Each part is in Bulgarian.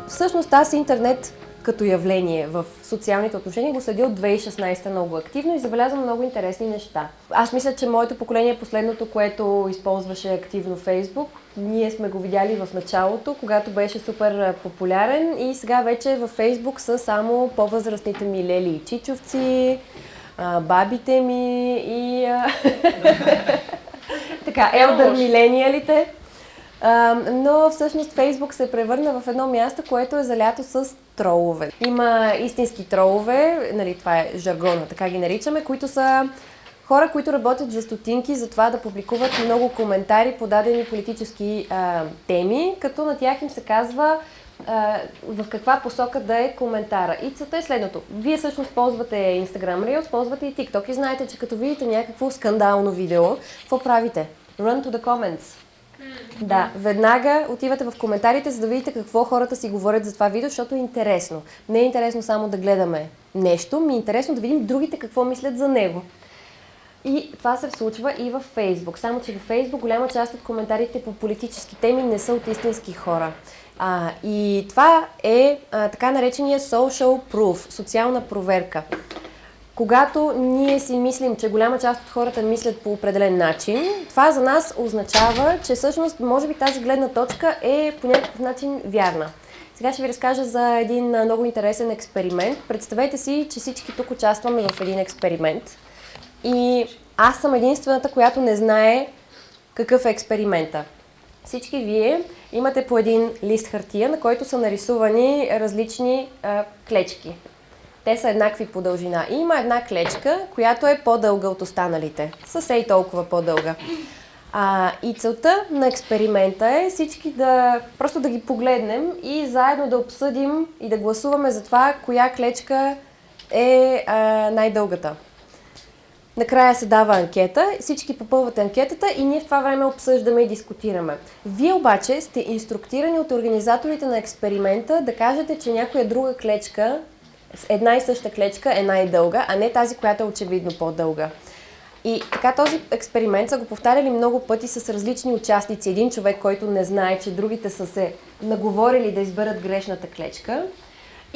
Всъщност аз интернет като явление в социалните отношения го следи от 2016 много активно и забелязвам много интересни неща. Аз мисля, че моето поколение е последното, което използваше активно Фейсбук. Ние сме го видяли в началото, когато беше супер популярен и сега вече във Фейсбук са само по-възрастните ми лели и чичовци, бабите ми и така, елдър милениалите. Но всъщност Фейсбук се превърна в едно място, което е залято с тролове. Има истински тролове, нали, това е жаргона, така ги наричаме, които са хора, които работят за стотинки за това да публикуват много коментари по дадени политически теми, като на тях им се казва в каква посока да е коментара. И целта е следното. Вие всъщност ползвате Instagram Reels, ползвате и TikTok и знаете, че като видите някакво скандално видео, какво правите? Run to the comments. Да, веднага отивате в коментарите, за да видите какво хората си говорят за това видео, защото е интересно. Не е интересно само да гледаме нещо, ми е интересно да видим другите какво мислят за него. И това се случва и във Фейсбук. Само че във Фейсбук голяма част от коментарите по политически теми не са от истински хора. И това е така наречения social proof, социална проверка. Когато ние си мислим, че голяма част от хората мислят по определен начин, това за нас означава, че всъщност може би тази гледна точка е по някакъв начин вярна. Сега ще ви разкажа за един много интересен експеримент. Представете си, че всички тук участваме в един експеримент и аз съм единствената, която не знае какъв е експеримента. Всички вие имате по един лист хартия, на който са нарисувани различни клечки. Те са еднакви по дължина. И има една клечка, която е по-дълга от останалите. Със толкова по-дълга. И целта на експеримента е всички просто да ги погледнем и заедно да обсъдим и да гласуваме за това, коя клечка е най-дългата. Накрая се дава анкета, всички попълват анкетата и ние в това време обсъждаме и дискутираме. Вие обаче сте инструктирани от организаторите на експеримента да кажете, че някоя друга клечка, една и съща клечка е най-дълга, а не тази, която е очевидно по-дълга. И така този експеримент са го повтаряли много пъти с различни участници. Един човек, който не знае, че другите са се наговорили да изберат грешната клечка.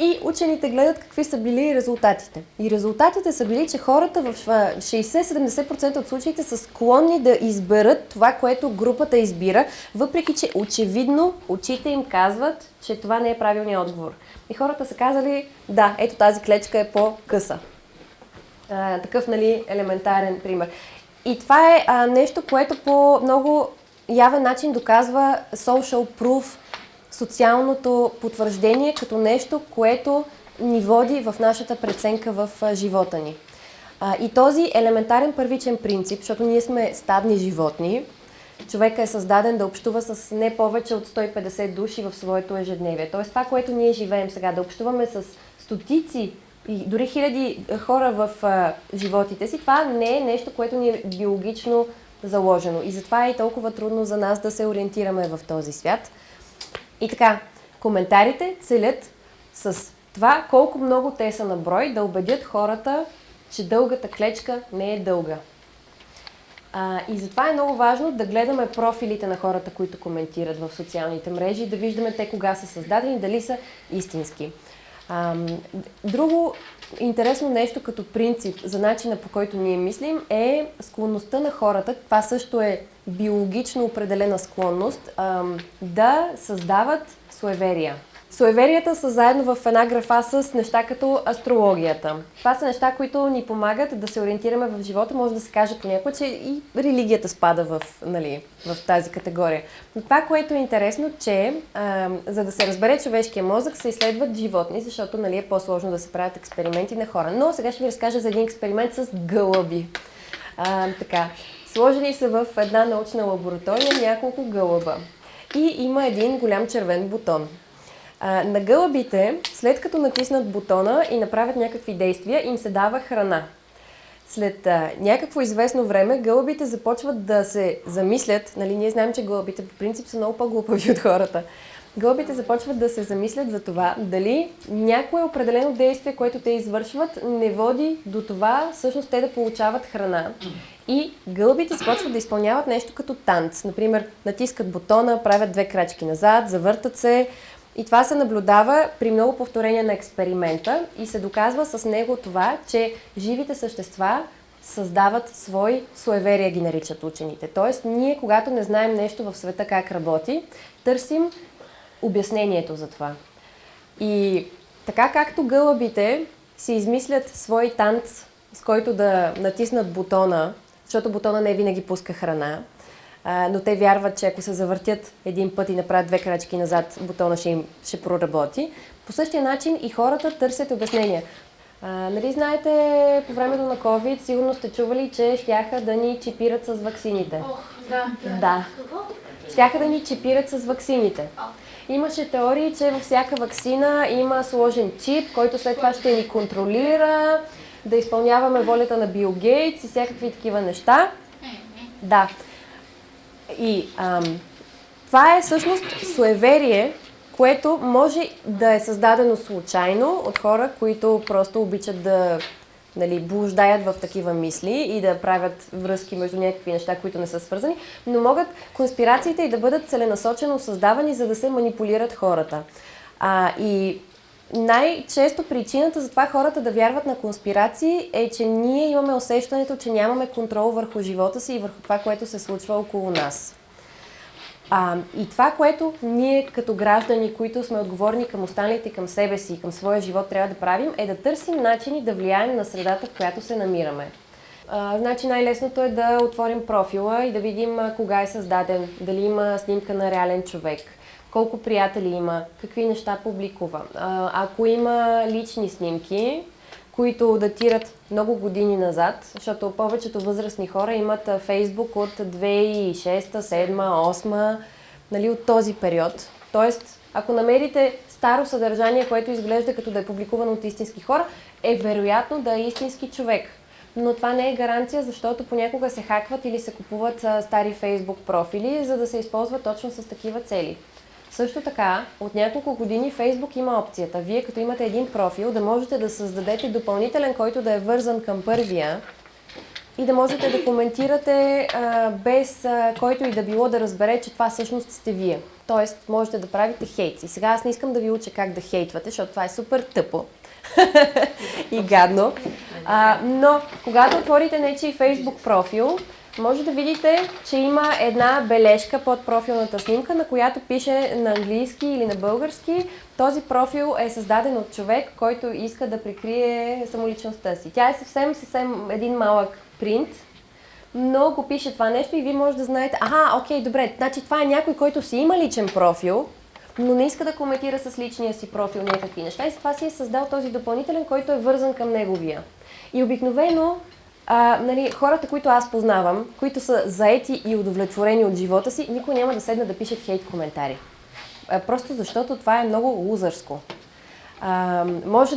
И учените гледат какви са били резултатите. И резултатите са били, че хората в 60-70% от случаите са склонни да изберат това, което групата избира, въпреки че очевидно очите им казват, че това не е правилният отговор. И хората са казали, да, ето тази клечка е по-къса. Такъв, нали, елементарен пример. И това е нещо, което по много явен начин доказва social proof, социалното потвърждение като нещо, което ни води в нашата преценка в живота ни. И този елементарен първичен принцип, защото ние сме стадни животни, човека е създаден да общува с не повече от 150 души в своето ежедневие. Тоест това, което ние живеем сега, да общуваме с стотици и дори хиляди хора в животите си, това не е нещо, което ни е биологично заложено. И затова е и толкова трудно за нас да се ориентираме в този свят. И така, коментарите целят с това колко много те са на брой да убедят хората, че дългата клечка не е дълга. И затова е много важно да гледаме профилите на хората, които коментират в социалните мрежи, да виждаме те кога са създадени, дали са истински. Друго интересно нещо като принцип за начина, по който ние мислим, е склонността на хората, това също е биологично определена склонност, да създават суеверия. Суеверията са заедно в една графа с неща като астрологията. Това са неща, които ни помагат да се ориентираме в живота. Може да се каже понякога, че и религията спада в тази категория. Но това, което е интересно, че за да се разбере човешкия мозък, се изследват животни, защото е по-сложно да се правят експерименти на хора. Но сега ще ви разкажа за един експеримент с гълъби. Сложени са в една научна лаборатория няколко гълъба. И има един голям червен бутон. На гълъбите, след като натиснат бутона и направят някакви действия, им се дава храна. След някакво известно време гълъбите започват да се замислят, ние знаем, че гълъбите по принцип са много по-глупави от хората. Гълъбите започват да се замислят за това дали някое определено действие, което те извършват, не води до това всъщност те да получават храна. И гълъбите започват да изпълняват нещо като танц. Например, натискат бутона, правят 2 крачки назад, завъртат се, И това се наблюдава при много повторения на експеримента и се доказва с него това, че живите същества създават свои суеверия, ги наричат учените. Тоест, ние, когато не знаем нещо в света как работи, търсим обяснението за това. И така както гълъбите си измислят свой танц, с който да натиснат бутона, защото бутона не винаги пуска храна, но те вярват, че ако се завъртят един път и направят 2 крачки назад, бутона ще проработи. По същия начин и хората търсят обяснения. Нали знаете, по времето на COVID сигурно сте чували, че щяха да ни чипират с ваксините. Да. Щяха да ни чипират с ваксините. Имаше теории, че във всяка ваксина има сложен чип, който след това ще ни контролира, да изпълняваме волята на Бил Гейтс и всякакви такива неща. Да. И това е всъщност суеверие, което може да е създадено случайно от хора, които просто обичат да блуждаят в такива мисли и да правят връзки между някакви неща, които не са свързани, но могат конспирациите и да бъдат целенасочено създавани, за да се манипулират хората. И най-често причината за това хората да вярват на конспирации е, че ние имаме усещането, че нямаме контрол върху живота си и върху това, което се случва около нас. И това, което ние като граждани, които сме отговорни към останалите, към себе си и към своя живот трябва да правим, е да търсим начини да влияем на средата, в която се намираме. Значи най-лесното е да отворим профила и да видим кога е създаден, дали има снимка на реален човек, колко приятели има, какви неща публикува. Ако има лични снимки, които датират много години назад, защото повечето възрастни хора имат Фейсбук от 2006, 2007, 2008, от този период. Тоест, ако намерите старо съдържание, което изглежда като да е публикувано от истински хора, е вероятно да е истински човек. Но това не е гаранция, защото понякога се хакват или се купуват стари Фейсбук профили, за да се използват точно с такива цели. Също така, от няколко години Фейсбук има опцията. Вие като имате един профил, да можете да създадете допълнителен, който да е вързан към първия и да можете да коментирате без който и да било да разбере, че това всъщност сте вие. Тоест, можете да правите хейт. И сега аз не искам да ви уча как да хейтвате, защото това е супер тъпо и гадно. Но когато отворите нечий Фейсбук профил, може да видите, че има една бележка под профилната снимка, на която пише на английски или на български. Този профил е създаден от човек, който иска да прикрие самоличността си. Тя е съвсем един малък принт, но го пише това нещо и вие може да знаете, окей, добре, значи това е някой, който си има личен профил, но не иска да коментира с личния си профил някакви неща и с това си е създал този допълнителен, който е вързан към неговия. И обикновено хората, които аз познавам, които са заети и удовлетворени от живота си, никой няма да седна да пишат хейт коментари. Просто защото това е много лузърско. Може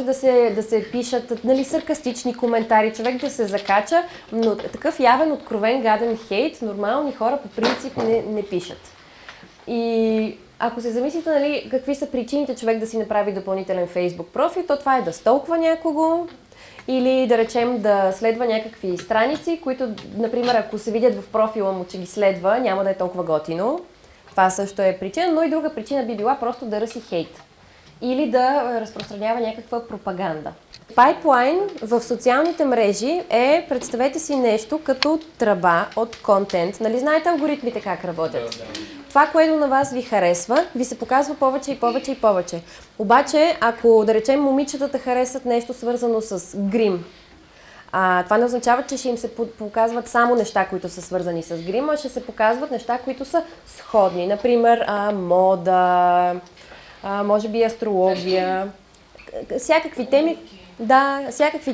да се пишат саркастични коментари, човек да се закача, но такъв явен, откровен, гаден хейт нормални хора по принцип не пишат. И ако се замислите, какви са причините човек да си направи допълнителен Фейсбук профил, то това е да столква някого, или да речем да следва някакви страници, които, например, ако се видят в профила му, че ги следва, няма да е толкова готино. Това също е причина, но и друга причина би била просто да ръси хейт. Или да разпространява някаква пропаганда. Пайплайн в социалните мрежи е, представете си нещо като тръба от контент. Нали знаете алгоритмите как работят? Това, което на вас ви харесва, ви се показва повече и повече и повече. Обаче, ако да речем момичетата харесат нещо свързано с грим, това не означава, че ще им се показват само неща, които са свързани с грим, а ще се показват неща, които са сходни. Например, мода, може би астрология, всякакви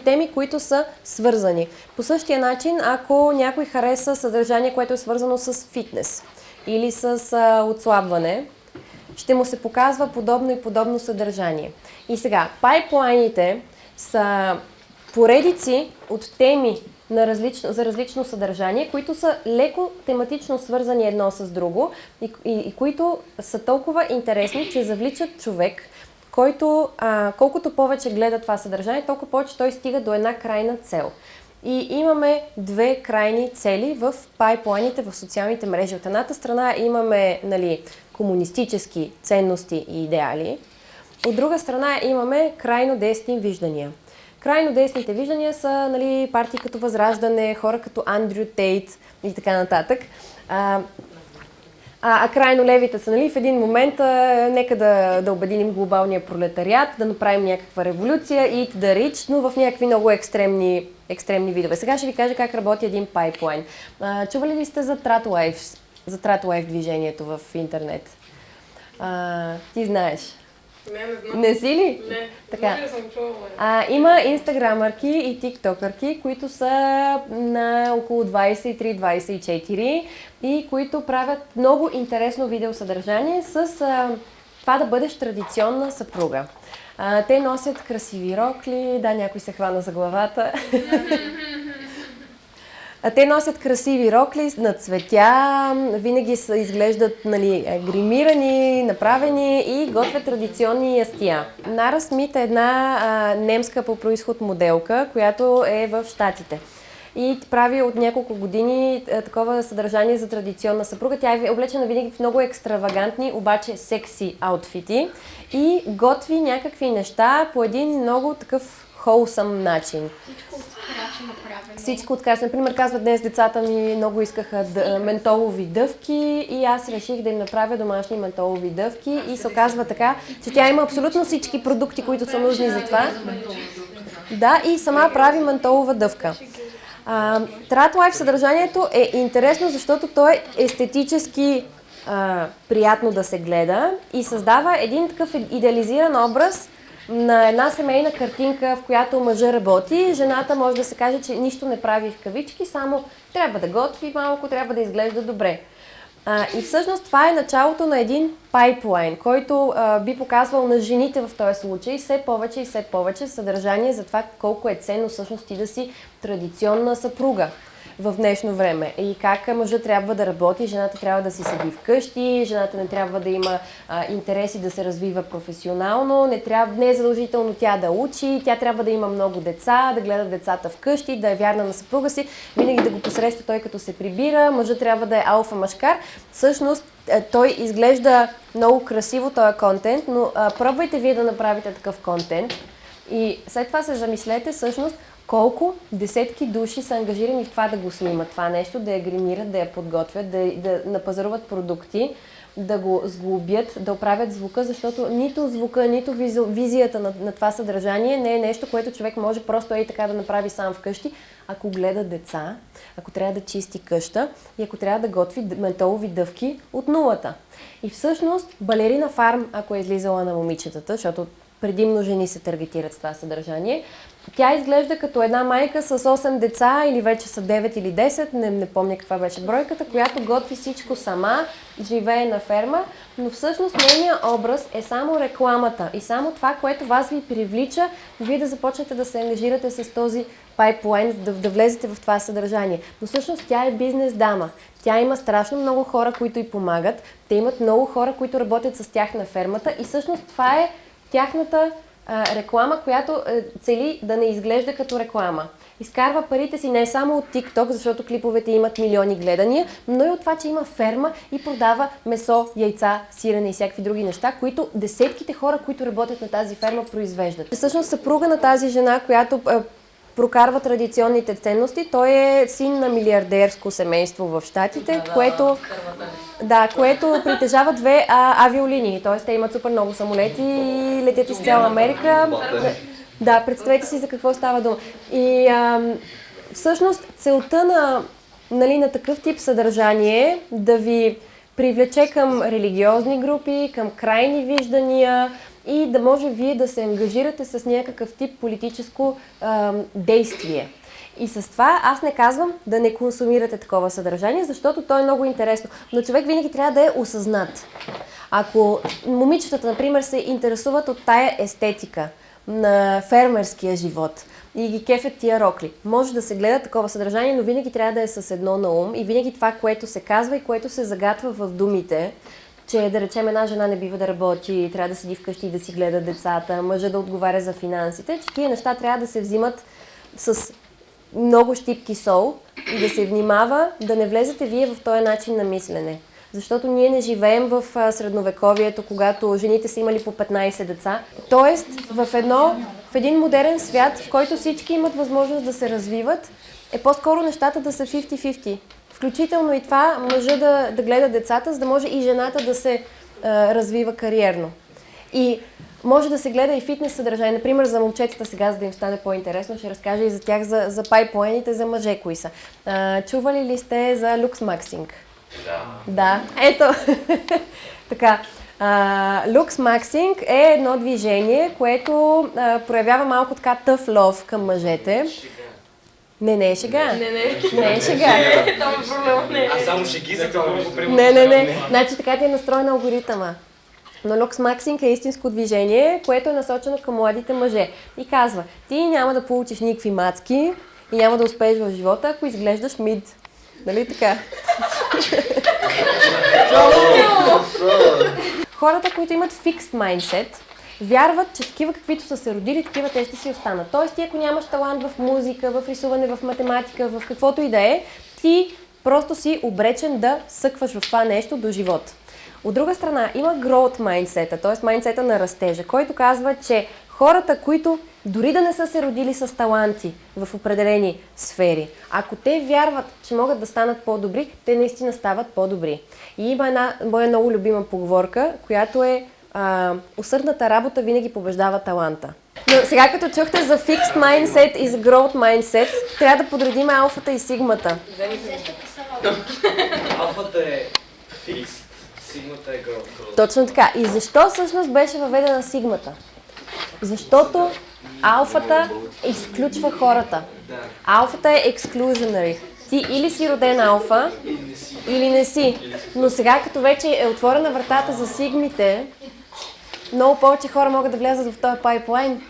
теми, които са свързани. По същия начин, ако някой хареса съдържание, което е свързано с фитнес или с отслабване, ще му се показва подобно и подобно съдържание. И сега, пайплайните са поредици от теми за различно съдържание, които са леко тематично свързани едно с друго и които са толкова интересни, че завличат човек, който колкото повече гледа това съдържание, толкова повече той стига до една крайна цел. И имаме две крайни цели в пайплайните в социалните мрежи. От едната страна имаме комунистически ценности и идеали, от друга страна имаме крайно десни виждания. Крайно десните виждания са партии като Възраждане, хора като Андрю Тейт и така нататък. А крайно левите са, в един момент нека да обединим глобалния пролетариат, да направим някаква революция, eat the rich, но в някакви много екстремни видове. Сега ще ви кажа как работи един пайплайн. Чували ли сте за Tratlife движението в интернет? Ти знаеш. Не знам. Не си ли? Не. Така. Може да съм чувала. Има инстаграмърки и тиктокърки, които са на около 23-24 и които правят много интересно видеосъдържание с това да бъдеш традиционна съпруга. Те носят красиви рокли, да, някой се хвана за главата. Те носят красиви рокли на цветя, винаги изглеждат гримирани, направени и готвят традиционни ястия. Нара Смит е една немска по произход моделка, която е в Щатите. И прави от няколко години такова съдържание за традиционна съпруга. Тя е облечена винаги в много екстравагантни, обаче секси аутфити и готви някакви неща по един много такъв холсъм начин. Всичко от краш. Например, казват днес децата ми много искаха ментолови дъвки и аз реших да им направя домашни ментолови дъвки и се оказва така, че тя има абсолютно всички продукти, които са нужни за това. Да, и сама прави ментолова дъвка. Tratlife съдържанието е интересно, защото то е естетически приятно да се гледа и създава един такъв идеализиран образ на една семейна картинка, в която мъжа работи, жената може да се каже, че нищо не прави в кавички, само трябва да готви малко, трябва да изглежда добре. И всъщност това е началото на един пайплайн, който би показвал на жените в този случай все повече и все повече съдържание за това колко е ценно всъщност ти да си традиционна съпруга в днешно време. И как мъжът трябва да работи, жената трябва да си седи вкъщи, жената не трябва да има интереси да се развива професионално, не е задължително тя да учи, тя трябва да има много деца, да гледа децата вкъщи, да е вярна на съпруга си, винаги да го посреща той като се прибира, мъжът трябва да е алфа мъжкар. Всъщност той изглежда много красиво този контент, но пробвайте вие да направите такъв контент и след това се замислете всъщност колко десетки души са ангажирани в това да го снимат това нещо, да я гримират, да я подготвят, да напазаруват продукти, да го сглобят, да оправят звука, защото нито звука, нито визията на това съдържание не е нещо, което човек може просто така да направи сам вкъщи, ако гледа деца, ако трябва да чисти къща и ако трябва да готви ментолови дъвки от нулата. И всъщност Балерина Фарм, ако е излизала на момичетата, защото предимно жени се таргетират с това съдържание, тя изглежда като една майка с 8 деца или вече са 9 или 10, не помня каква беше бройката, която готви всичко сама, живее на ферма, но всъщност нейният образ е само рекламата и само това, което вас ви привлича, вие да започнете да се ангажирате с този пайплайн, да влезете в това съдържание. Но всъщност тя е бизнес дама. Тя има страшно много хора, които й помагат, те имат много хора, които работят с тях на фермата и всъщност това е тяхната реклама, която цели да не изглежда като реклама. Изкарва парите си не само от TikTok, защото клиповете имат милиони гледания, но и от това, че има ферма и продава месо, яйца, сирене и всякакви други неща, които десетките хора, които работят на тази ферма, произвеждат. Всъщност съпруга на тази жена, която прокарва традиционните ценности, той е син на милиардерско семейство в Щатите, което притежава две авиолинии, т.е. те имат супер много самолети и летят из цяла Америка. Да, представете си за какво става дума. И всъщност целта на такъв тип съдържание е да ви привлече към религиозни групи, към крайни виждания и да може вие да се ангажирате с някакъв тип политическо действие. И с това аз не казвам да не консумирате такова съдържание, защото то е много интересно. Но човек винаги трябва да е осъзнат. Ако момичетата, например, се интересуват от тая естетика на фермерския живот и ги кефят тия рокли, може да се гледа такова съдържание, но винаги трябва да е с едно на ум и винаги това, което се казва и което се загатва в думите, че да речем една жена не бива да работи, трябва да седи вкъщи и да си гледа децата, мъжа да отговаря за финансите, че тия неща трябва да се взимат с много щипки сол и да се внимава да не влезете вие в този начин на мислене. Защото ние не живеем в средновековието, когато жените са имали по 15 деца. Тоест, в един модерен свят, в който всички имат възможност да се развиват, е по-скоро нещата да са 50-50. Включително и това мъжа да гледа децата, за да може и жената да се развива кариерно. И може да се гледа и фитнес съдържание. Например, за момчетата сега, за да им стане по-интересно, ще разкажа и за тях, за пайплайните, за мъже кои са. Чували ли сте за люксмаксинг? Да. Ето. Така. Люксмаксинг е едно движение, което проявява малко така тъф лов към мъжете. Не е шега. Не е шега. Аз само шеги за това го приема. Не. Значи така ти е настроен алгоритъма. Но люксмаксинг е истинско движение, което е насочено към младите мъже. И казва, ти няма да получиш никакви мацки и няма да успееш в живота, ако изглеждаш мид. Нали така? Хората, които имат fixed mindset, вярват, че такива каквито са се родили, такива те ще си останат. Тоест, ти ако нямаш талант в музика, в рисуване, в математика, в каквото и да е, ти просто си обречен да съкваш в това нещо до живота. От друга страна, има growth mindset, т.е. майндсета на растежа, който казва, че хората, които дори да не са се родили с таланти в определени сфери, ако те вярват, че могат да станат по-добри, те наистина стават по-добри. И има една моя много любима поговорка, която е усърдната работа винаги побеждава таланта. Но сега като чухте за fixed mindset и за growth mindset, трябва да подредим алфата и сигмата. Алфата е fixed. Сигмата е growth. Точно така. И защо всъщност беше въведена сигмата? Защото алфата изключва хората. Алфата е exclusionary. Ти или си роден алфа, или не си. Но сега, като вече е отворена вратата за сигмите, много повече хора могат да влязат в този пайплайн.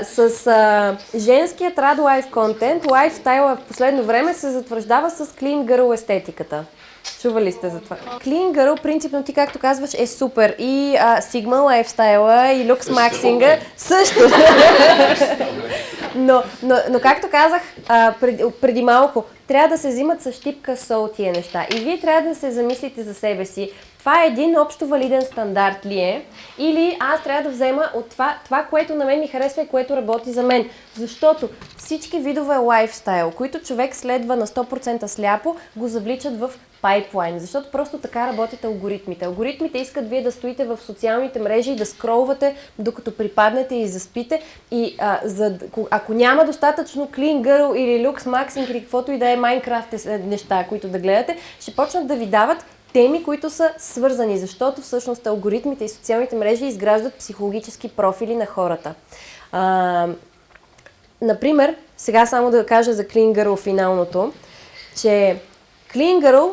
С женският Rad Life контент, лайфстайла в последно време се затвърждава с Clean Girl естетиката. Чували сте за това? Clean Girl, принципно ти, както казваш, е супер. И Sigma лайфстайла, и люксмаксинга също. но както казах преди малко, трябва да се взимат с щипка сол тия неща. И вие трябва да се замислите за себе си. Това е един общо валиден стандарт ли е? Или аз трябва да взема от това, което на мен ми харесва и което работи за мен. Защото всички видове лайфстайл, които човек следва на 100% сляпо, го завличат в пайплайн. Защото просто така работят алгоритмите. Алгоритмите искат вие да стоите в социалните мрежи и да скролвате, докато припаднете и заспите. И ако няма достатъчно Clean Girl или люксмаксинг или каквото и да е Minecraft неща, които да гледате, ще почнат да ви дават теми, които са свързани, защото всъщност алгоритмите и социалните мрежи изграждат психологически профили на хората. Например, сега само да кажа за Clean Girl финалното, че Clean Girl,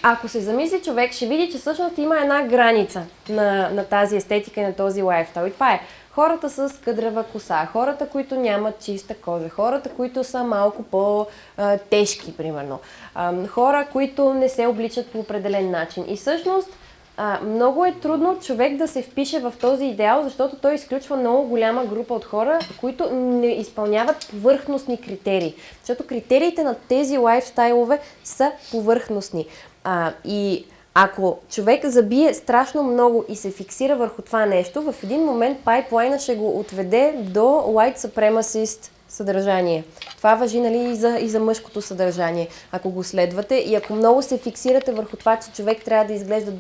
ако се замисли човек, ще види, че всъщност има една граница на тази естетика и на този лайфстайл. И това е хората с къдрава коса, хората, които нямат чиста кожа, хората, които са малко по-тежки, примерно, хора, които не се обличат по определен начин. И всъщност много е трудно човек да се впише в този идеал, защото той изключва много голяма група от хора, които не изпълняват повърхностни критерии. Защото критериите на тези лайфстайлове са повърхностни. И ако човек забие страшно много и се фиксира върху това нещо, в един момент пайплайна ще го отведе до white supremacist съдържание. Това важи, нали, и за мъжкото съдържание, ако го следвате. И ако много се фиксирате върху това, че човек трябва да изглежда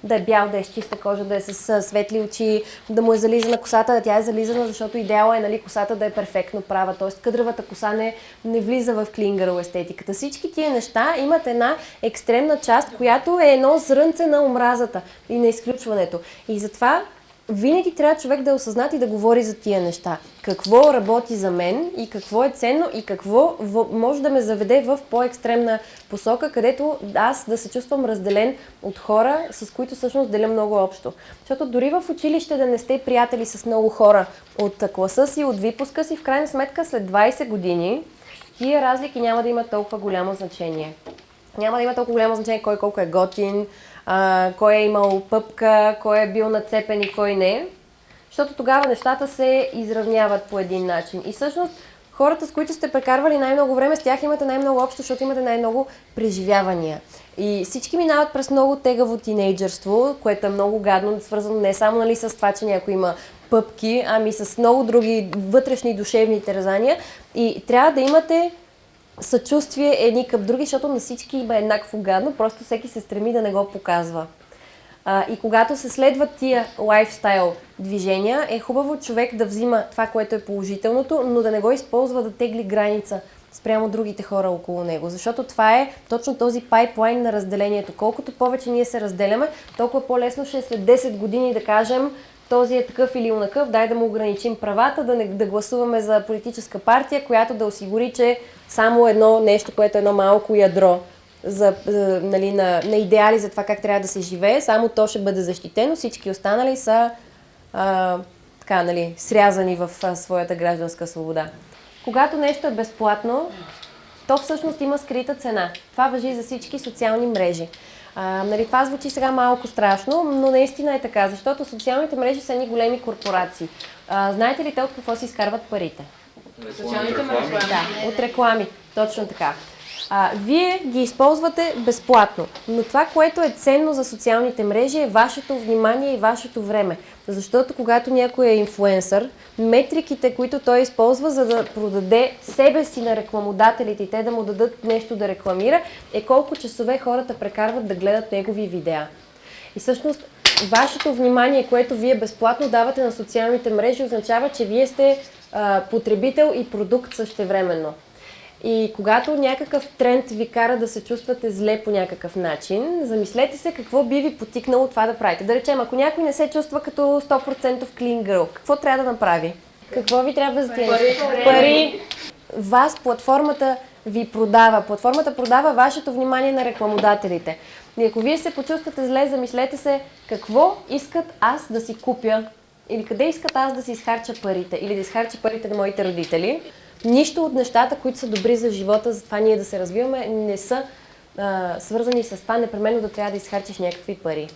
да е бял, да е с чиста кожа, да е с светли очи, да му е зализана косата, да тя е зализана, защото идеала е, нали, косата да е перфектно права. Т.е. къдравата коса не влиза в Clean Girl естетиката. Всички тия неща имат една екстремна част, която е едно зрънце на омразата и на изключването. И затова винаги трябва човек да е осъзнат и да говори за тия неща. Какво работи за мен и какво е ценно и какво може да ме заведе в по-екстремна посока, където аз да се чувствам разделен от хора, с които всъщност деля много общо. Защото дори в училище да не сте приятели с много хора от класа си, от випуска си, в крайна сметка след 20 години тия разлики няма да имат толкова голямо значение. Няма да има толкова голямо значение кой колко е готин, кой е имал пъпка, кой е бил нацепен и кой не, защото тогава нещата се изравняват по един начин. И всъщност хората, с които сте прекарвали най-много време, с тях имате най-много общо, защото имате най-много преживявания. И всички минават през много тегаво тинейджърство, което е много гадно, свързано не само нали, с това, че някой има пъпки, ами с много други вътрешни душевни терзания. И трябва да имате съчувствие едни към други, защото на всички има еднакво гадно, просто всеки се стреми да не го показва. И когато се следват тия лайфстайл движения, е хубаво човек да взима това, което е положителното, но да не го използва да тегли граница спрямо другите хора около него. Защото това е точно този пайплайн на разделението. Колкото повече ние се разделяме, толкова по-лесно ще е след 10 години да кажем този е такъв или онакъв, дай да му ограничим правата, да гласуваме за политическа партия, която да осигури, че само едно нещо, което е едно малко ядро нали, на идеали за това как трябва да се живее, само то ще бъде защитено, всички останали са така, нали, срязани в своята гражданска свобода. Когато нещо е безплатно, то всъщност има скрита цена. Това важи и за всички социални мрежи. Нали, това звучи сега малко страшно, но наистина е така, защото социалните мрежи са едни големи корпорации. Знаете ли те от какво си изкарват парите? Социалните мрежи. Да, от реклами. Точно така. Вие ги използвате безплатно, но това, което е ценно за социалните мрежи е вашето внимание и вашето време. Защото когато някой е инфлуенсър, метриките, които той използва, за да продаде себе си на рекламодателите и те да му дадат нещо да рекламира, е колко часове хората прекарват да гледат негови видеа. И всъщност вашето внимание, което вие безплатно давате на социалните мрежи, означава, че вие сте потребител и продукт същевременно. И когато някакъв тренд ви кара да се чувствате зле по някакъв начин, замислете се какво би ви потикнало това да правите. Да речем, ако някой не се чувства като 100% clean girl, какво трябва да направи? Какво ви трябва за това? Пари. Вас платформата ви продава. Платформата продава вашето внимание на рекламодателите. И ако вие се почувствате зле, замислете се какво искат аз да си купя или къде искат аз да си изхарча парите или да изхарча парите на моите родители. Нищо от нещата, които са добри за живота, за това ние да се развиваме, не са свързани с това непременно да трябва да изхарчиш някакви пари.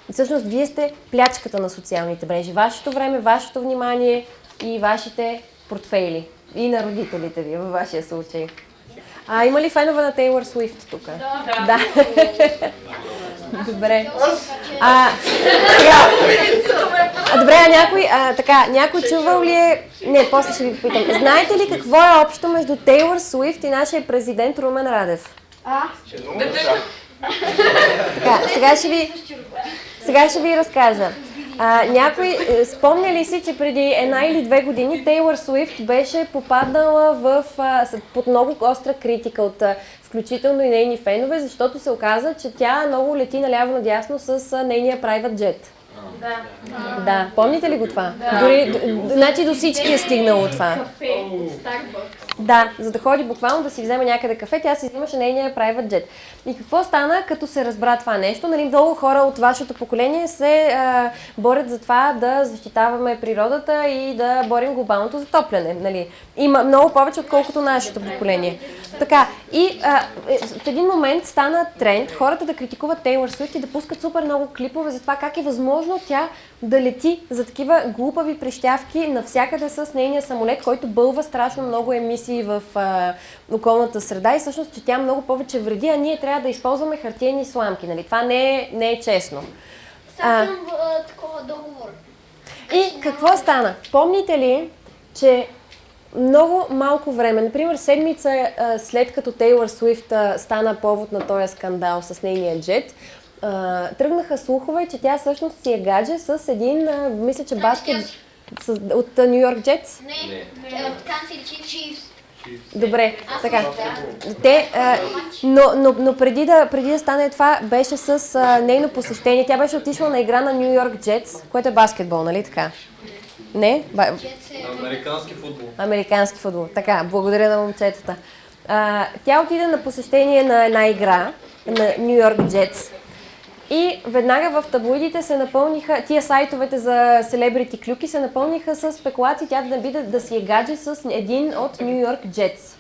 И всъщност вие сте плячката на социалните мрежи. Вашето време, вашето внимание и вашите портфейли. И на родителите ви, във вашия случай. Има ли фенове на Тейлор Суифт тук? Да. Добре. Добре, някой чувал ли е... Не, после ще ви попитам. Знаете ли какво е общо между Тейлор Суифт и нашия президент Румен Радев? Сега ще ви разкажа. Някой спомня ли си, че преди 1 или 2 години Тейлор Суифт беше попаднала под много остра критика от включително и нейни фенове, защото се оказа, че тя много лети наляво-надясно с нейния private jet. Да, помните ли го това? Значи до всички е стигнало това. Да, за да ходи буквално да си вземе някъде кафе, тя си взимаше нейния private jet. И какво стана, като се разбра това нещо? Нали, много хора от вашето поколение се борят за това да защитаваме природата и да борим глобалното затопляне. Нали. Има много повече, отколкото нашето поколение. Така, и в един момент стана тренд хората да критикуват Тейлор Суифт и да пускат супер много клипове за това как е възможно тя да лети за такива глупави прищявки навсякъде с нейния самолет, който бълва страшно много емисии в околната среда и всъщност, че тя много повече вреди, а ние трябва да използваме хартиени сламки. Нали? Това не е честно. Такова договор. И какво стана? Помните ли, че много малко време, например седмица след като Тейлор Суифт стана повод на този скандал с нейния джет, тръгнаха слухове, че тя всъщност си е гадже с един, мисля, че баскет от Ню Йорк Джетс. Не, от Kansas Chiefs. Добре, така. Но преди да стане това, беше с нейно посещение. Тя беше отишла на игра на Ню Йорк Джетс, което е баскетбол, нали така? Не? Американски футбол. Американски футбол. Така, благодаря на момчетата. Тя отиде на посещение на една игра на Ню Йорк Джетс. И веднага в таблоидите се напълниха, тия сайтовете за селебрити клюки се напълниха с спекулации тя да си е гадже с един от Ню Йорк Джетс.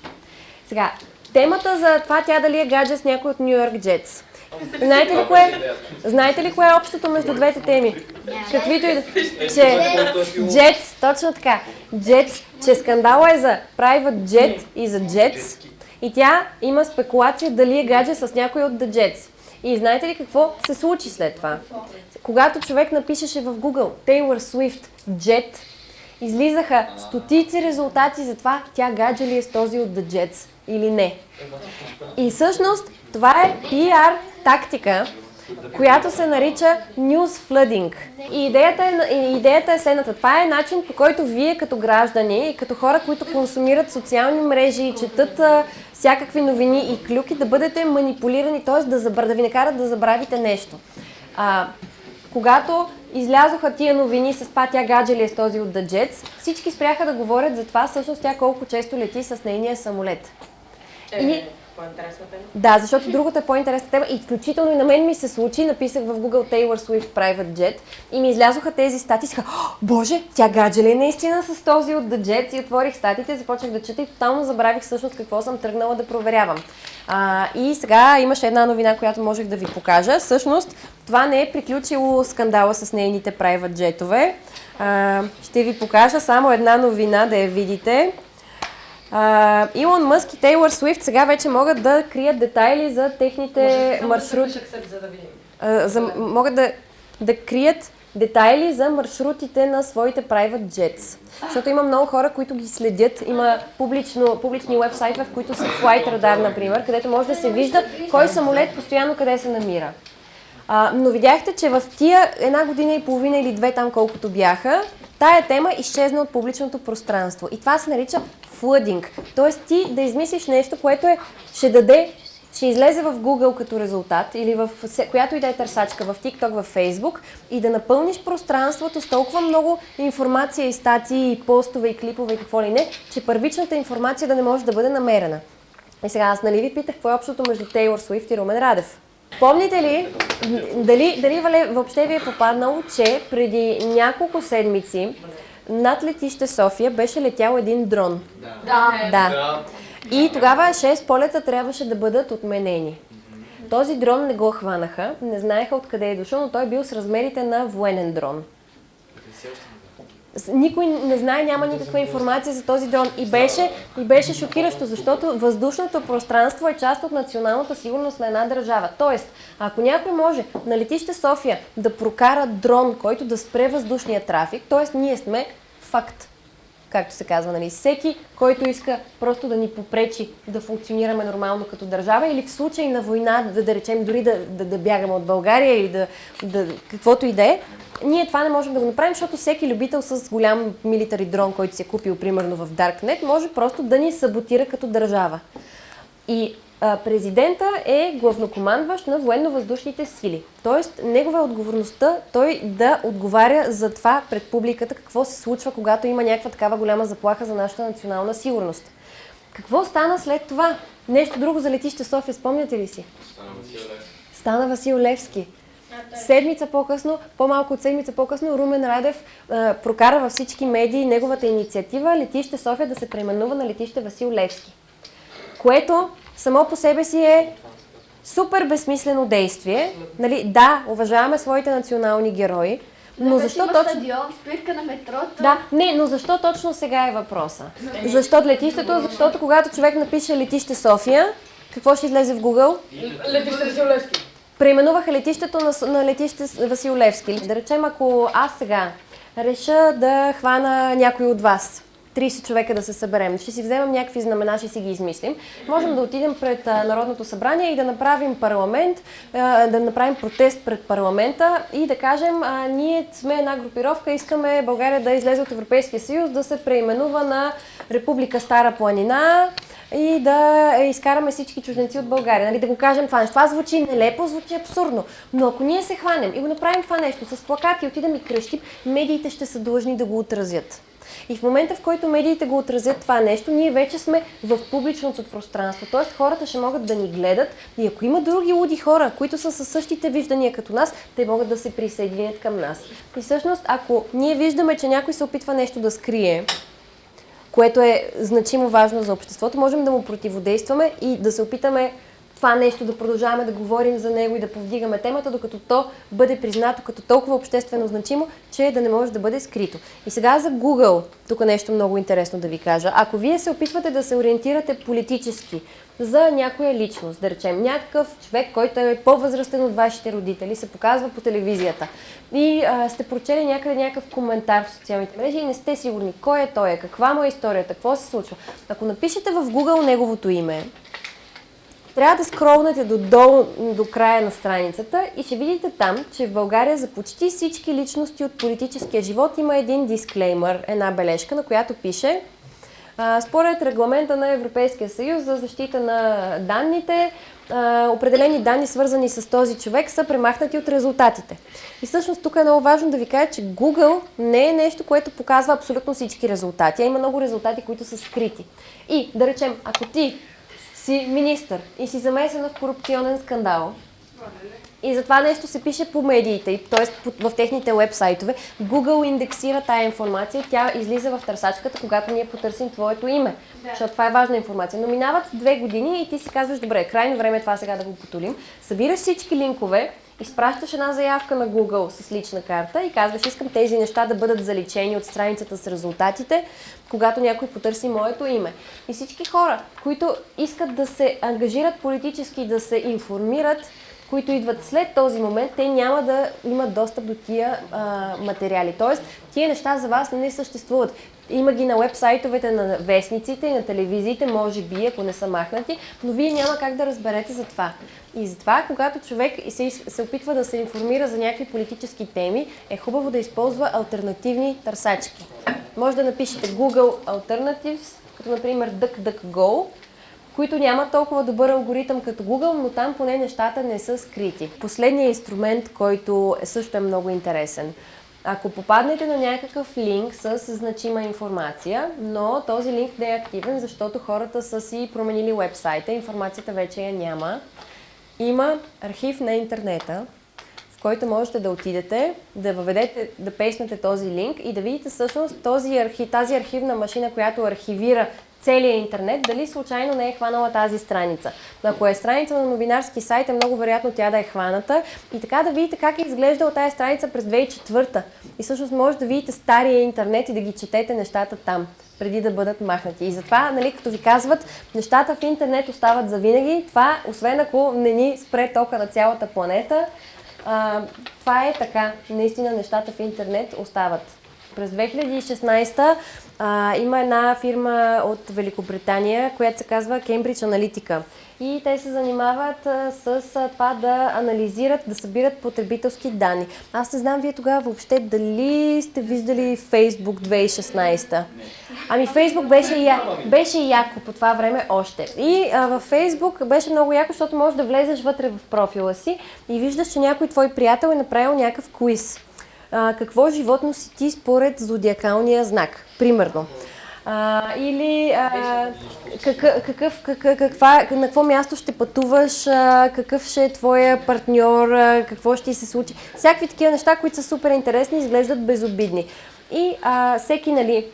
Сега, темата за това тя дали е гадже с някой от Ню Йорк Джетс Знаете ли кое е общото между двете теми? Каквито и да... Че... Jets, точно така. Jets, че скандала е за private jet и за Jets. И тя има спекулация дали е гадже с някой от The Jets. И знаете ли какво се случи след това? Когато човек напишеше в Google Taylor Swift Jet, излизаха стотици резултати за това тя гадже ли е с този от The Jets или не. И всъщност това е PR тактика, която се нарича News Flooding. И идеята е следната. Това е начин, по който вие като граждани и като хора, които консумират социални мрежи и четат всякакви новини и клюки, да бъдете манипулирани, т.е. да ви накарат да забравите нещо. Когато излязоха тия новини с това тя гадже ли е с този от The Jets, всички спряха да говорят за това, всъщност тя колко често лети с нейния самолет. По-интересна тема. Да, защото другата е по-интересна тема и включително и на мен ми се случи, написах в Google Taylor Swift Private Jet и ми излязоха тези статии и си казах, боже, тя гадже ли е наистина с този от The Jets, и отворих статиите, започнах да чета и тотално забравих всъщност какво съм тръгнала да проверявам. И сега имаше една новина, която можех да ви покажа. Всъщност, това не е приключило скандала с нейните private jetове. Ще ви покажа само една новина, да я видите. Илон Мъск и Тейлор Суифт сега вече могат да крият детайли за техните маршрути. Могат да крият детайли за маршрутите на своите private jets. Защото има много хора, които ги следят. Има публични уебсайтове, в които са Flight Radar, например, където може да се вижда кой самолет постоянно къде се намира. Но видяхте, че в тия една година и половина или две там колкото бяха, тая тема изчезна от публичното пространство. И това се нарича flooding. Тоест ти да измислиш нещо, което ще излезе в Google като резултат или в която и да е търсачка, в TikTok, в Facebook и да напълниш пространството с толкова много информация и статии, и постове, и клипове, и какво ли не, че първичната информация да не може да бъде намерена. И сега аз ви питах какво е общото между Тейлор Суифт и Румен Радев. Помните ли, дали въобще ви е попаднало, че преди няколко седмици над летище София беше летял един дрон? Да. И тогава 6 полета трябваше да бъдат отменени. Този дрон не го хванаха, не знаеха откъде е дошъл, но той бил с размерите на военен дрон. Никой не знае, няма никаква информация за този дрон и беше шокиращо, защото въздушното пространство е част от националната сигурност на една държава. Тоест, ако някой може на летище София да прокара дрон, който да спре въздушния трафик, т.е. ние сме факт, както се казва, нали? Всеки, който иска просто да ни попречи да функционираме нормално като държава или в случай на война, да речем, дори да бягаме от България или каквото и да е, ние това не можем да го направим, защото всеки любител с голям милитари дрон, който си е купил примерно в Darknet, може просто да ни саботира като държава. И президента е главнокомандващ на военно-въздушните сили. Тоест, негова е отговорността той да отговаря за това пред публиката какво се случва, когато има някаква такава голяма заплаха за нашата национална сигурност. Какво стана след това? Нещо друго за летище София, спомняте ли си? Стана Васил Левски. Седмица по-късно, по-малко от седмица по-късно, Румен Радев прокара във всички медии неговата инициатива летище София да се преименува на летище Васил Левски. Което само по себе си е супер безсмислено действие. Нали? Да, уважаваме своите национални герои, но защо точно... стадион, спирка на метрото. Да, но защо точно сега е въпроса? Защо летището? Защото когато човек напише летище София, какво ще излезе в Google? Летище Васил Левски. Преименуваха летището на летище Васил Левски. Да речем, ако аз сега реша да хвана някой от вас, 30 човека да се съберем, ще си вземем някакви знамена, ще си ги измислим. Можем да отидем пред Народното събрание и да направим парламент, да направим протест пред парламента и да кажем, ние сме една групировка, искаме България да излезе от Европейския съюз, да се преименува на Република Стара планина и да изкараме всички чужденци от България. Нали, да го кажем това нещо. Това звучи нелепо, звучи абсурдно. Но ако ние се хванем и го направим това нещо с плакати, отидем и кръщим, медиите ще са длъжни да го отразят. И в момента, в който медиите го отразят това нещо, ние вече сме в публичното пространство. Тоест хората ще могат да ни гледат и ако има други луди хора, които са със същите виждания като нас, те могат да се присъединят към нас. И всъщност, ако ние виждаме, че някой се опитва нещо да скрие, което е значимо важно за обществото, можем да му противодействаме и да се опитаме това нещо, да продължаваме да говорим за него и да повдигаме темата, докато то бъде признато като толкова обществено значимо, че да не може да бъде скрито. И сега за Google, тук нещо много интересно да ви кажа. Ако вие се опитвате да се ориентирате политически за някоя личност, да речем, някакъв човек, който е по-възрастен от вашите родители, се показва по телевизията и сте прочели някъде някакъв коментар в социалните мрежи и не сте сигурни кой е той, каква му е историята, какво се случва. Ако напишете в Google неговото име, трябва да скролнете додолу до края на страницата и ще видите там, че в България за почти всички личности от политическия живот има един дисклеймър, една бележка, на която пише: според регламента на Европейския съюз за защита на данните, определени данни, свързани с този човек, са премахнати от резултатите. И всъщност тук е много важно да ви кажа, че Google не е нещо, което показва абсолютно всички резултати, а има много резултати, които са скрити. И да речем, ако ти си министър и си замесена в корупционен скандал, и за това нещо се пише по медиите, т.е. в техните уебсайтове, Google индексира тая информация, тя излиза в търсачката, когато ние потърсим твоето име, защото това е важна информация. Но минават 2 години и ти си казваш: добре, крайно време е това сега да го потулим. Събираш всички линкове, изпращаш една заявка на Google с лична карта и казваш: искам тези неща да бъдат заличени от страницата с резултатите, когато някой потърси моето име. И всички хора, които искат да се ангажират политически, да се информират, които идват след този момент, те няма да имат достъп до тия материали. Тоест, тия неща за вас не съществуват. Има ги на уебсайтовете на вестниците и на телевизиите, може би, ако не са махнати, но вие няма как да разберете за това. И затова, когато човек се опитва да се информира за някакви политически теми, е хубаво да използва алтернативни търсачки. Може да напишете Google Alternatives, като например DuckDuckGo, които нямат толкова добър алгоритъм като Google, но там поне нещата не са скрити. Последният инструмент, който също е много интересен. Ако попаднете на някакъв линк с значима информация, но този линк не е активен, защото хората са си променили уебсайта, информацията вече я няма, има архив на интернета, в който можете да отидете, да въведете, да пейснете този линк и да видите всъщност тази архивна машина, която архивира целият интернет, дали случайно не е хванала тази страница. Но ако е страница на новинарски сайт, е много вероятно тя да е хваната и така да видите как е изглеждала тази страница през 2004. И всъщност може да видите стария интернет и да ги четете нещата там, преди да бъдат махнати. И затова, нали, като ви казват, нещата в интернет остават завинаги, това, освен ако не ни спре тока на цялата планета, това е така. Наистина нещата в интернет остават. През 2016 има една фирма от Великобритания, която се казва Cambridge Analytica. И те се занимават с това да анализират, да събират потребителски данни. Аз не знам вие тогава въобще дали сте виждали Facebook 2016. Ами Facebook беше яко по това време още. И във Facebook беше много яко, защото можеш да влезеш вътре в профила си и виждаш, че някой твой приятел е направил някакъв квиз. Какво животно си ти според зодиакалния знак, примерно. Или на какво място ще пътуваш, какъв ще е твоя партньор, какво ще ти се случи. Всякакви такива неща, които са супер интересни, изглеждат безобидни. И всеки, нали,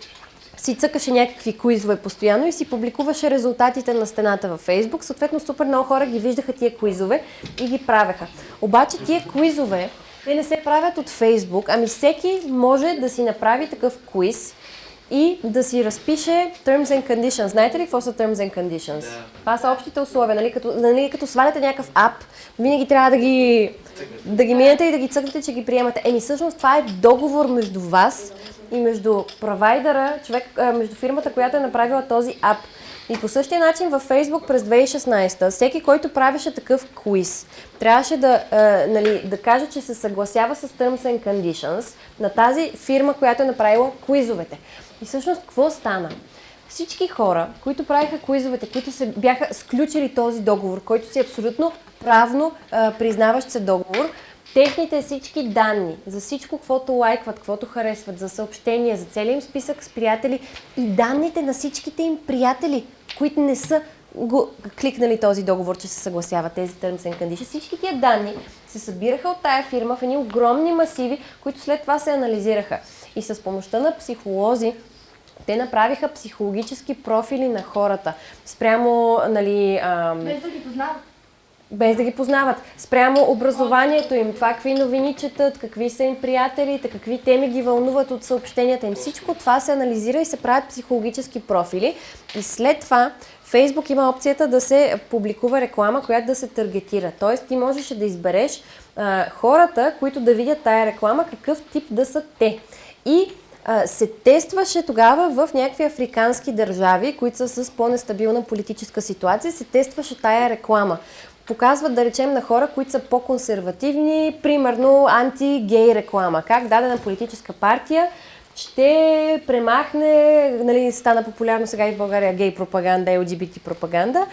си цъкаше някакви куизове постоянно и си публикуваше резултатите на стената във Фейсбук. Съответно, супер много хора ги виждаха тия куизове и ги правеха. Обаче тия куизове, те не се правят от Фейсбук, ами всеки може да си направи такъв куиз и да си разпише Terms and Conditions. Знаете ли какво са Terms and Conditions? Да. Това са общите условия. Нали, като сваляте някакъв ап, винаги трябва да ги минете и да ги цъкнете, че ги приемате. Всъщност това е договор между вас и между провайдера, между фирмата, която е направила този ап. И по същия начин във Facebook през 2016 всеки, който правеше такъв квиз, трябваше да каже, че се съгласява с Terms and Conditions на тази фирма, която е направила квизовете. И всъщност какво стана? Всички хора, които правиха квизовете, които се бяха сключили този договор, който си абсолютно правно признаващ се договор, техните всички данни за всичко, каквото лайкват, каквото харесват, за съобщения, за целия им списък с приятели и данните на всичките им приятели, които не са кликнали този договор, че се съгласяват тези Terms and Conditions. Всички тия данни се събираха от тая фирма в едни огромни масиви, които след това се анализираха. И с помощта на психолози те направиха психологически профили на хората. Спрямо, нали... Без да ги познават. без да ги познават. Спрямо образованието им, това какви новини четат, какви са им приятелите, какви теми ги вълнуват от съобщенията им. Всичко това се анализира и се правят психологически профили. И след това Фейсбук има опцията да се публикува реклама, която да се таргетира. Тоест ти можеш да избереш хората, които да видят тая реклама, какъв тип да са те. И се тестваше тогава в някакви африкански държави, които са с по-нестабилна политическа ситуация, се тестваше тая реклама. Показват, да речем, на хора, които са по-консервативни, примерно анти-гей реклама. Как дадена политическа партия ще премахне, нали, стана популярно сега и в България гей пропаганда, LGBT пропаганда,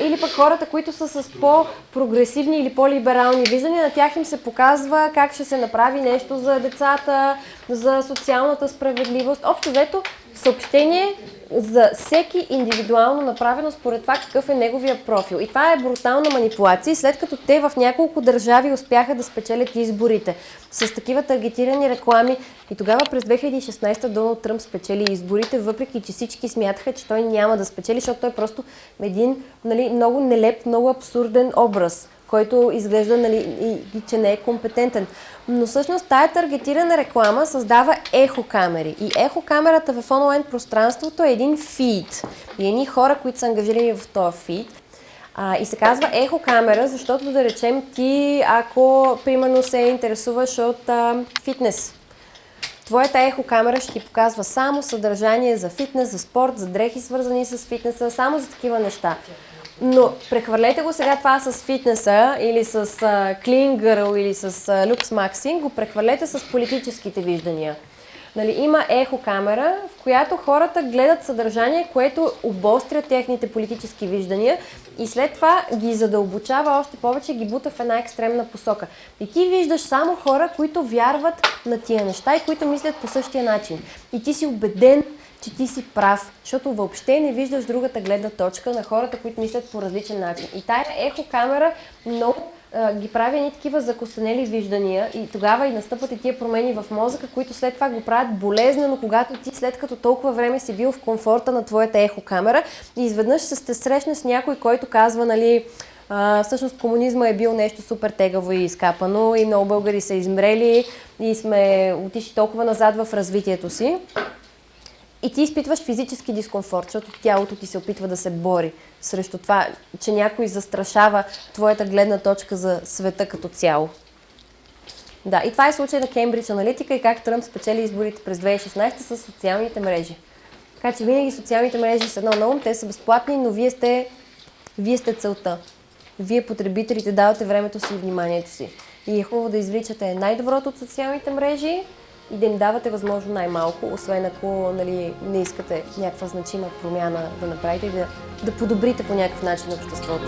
или пък хората, които са с по-прогресивни или по-либерални виждания, на тях им се показва как ще се направи нещо за децата, за социалната справедливост. Общо взето съобщение за всеки индивидуално направено според това какъв е неговия профил. И това е брутална манипулация, след като те в няколко държави успяха да спечелят изборите с такива таргетирани реклами. И тогава през 2016 Доналд Тръмп спечели изборите, въпреки че всички смятаха, че той няма да спечели, защото той е просто един, нали, много нелеп, много абсурден образ, който изглежда, нали, и че не е компетентен. Но всъщност тая таргетирана реклама създава ехокамери. И ехокамерата в онлайн пространството е един фид. И едни хора, които са ангажирани в този фид. И се казва ехокамера, защото, да речем, ти, ако примерно се интересуваш от фитнес, твоята ехокамера ще ти показва само съдържание за фитнес, за спорт, за дрехи свързани с фитнеса, само за такива неща. Но прехвърлете го сега това с фитнеса или с Clean Girl или с Lux Maxing, го прехвърлете с политическите виждания. Нали, има ехокамера, в която хората гледат съдържание, което обостря техните политически виждания и след това ги задълбочава още повече, ги бута в една екстремна посока. И ти виждаш само хора, които вярват на тия неща и които мислят по същия начин. И ти си убеден, че ти си прав, защото въобще не виждаш другата гледна точка на хората, които мислят по различен начин. И тая ехокамера много ги прави едни такива закостенели виждания и тогава и настъпват и тия промени в мозъка, които след това го правят болезнено, когато ти след като толкова време си бил в комфорта на твоята ехокамера и изведнъж се срещнеш с някой, който казва, нали, всъщност комунизма е бил нещо супер тегаво и изкапано и много българи са измрели и сме отишли толкова назад в развитието си. И ти изпитваш физически дискомфорт, защото тялото ти се опитва да се бори срещу това, че някой застрашава твоята гледна точка за света като цяло. Да, и това е случай на Кембридж Аналитика и как Тръмп спечели изборите през 2016 с социалните мрежи. Така че винаги социалните мрежи са едно на ум, те са безплатни, но вие сте целта. Вие, потребителите, давате времето си и вниманието си. И е хубаво да извличате най-доброто от социалните мрежи и да им давате възможно най-малко, освен ако, нали, не искате някаква значима промяна да направите и да подобрите по някакъв начин обществото.